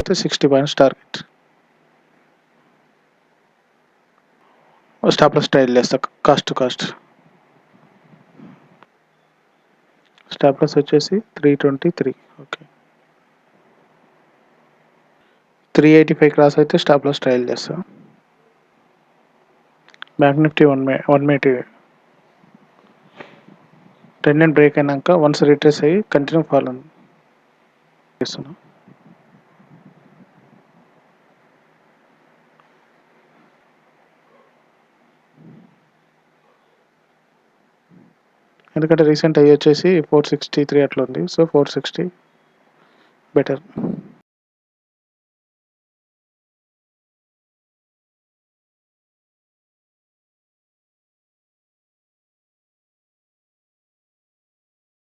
వస్తే 60 points target. Stop loss trail చేస్తా cost to cost. Stop loss వచ్చేసి 323. Okay, 385 cross అయితే స్టాప్ లాస్ ట్రైల్ చేస్తా. Bank Nifty 180 trend and break అయినాక once retrace అయ్యి కంటిన్యూ ఫాల్ ఉంది చేస్తున్నా. ఎందుకంటే రీసెంట్ అయ్యి వచ్చేసి 463 అట్లా ఉంది. So 460 better.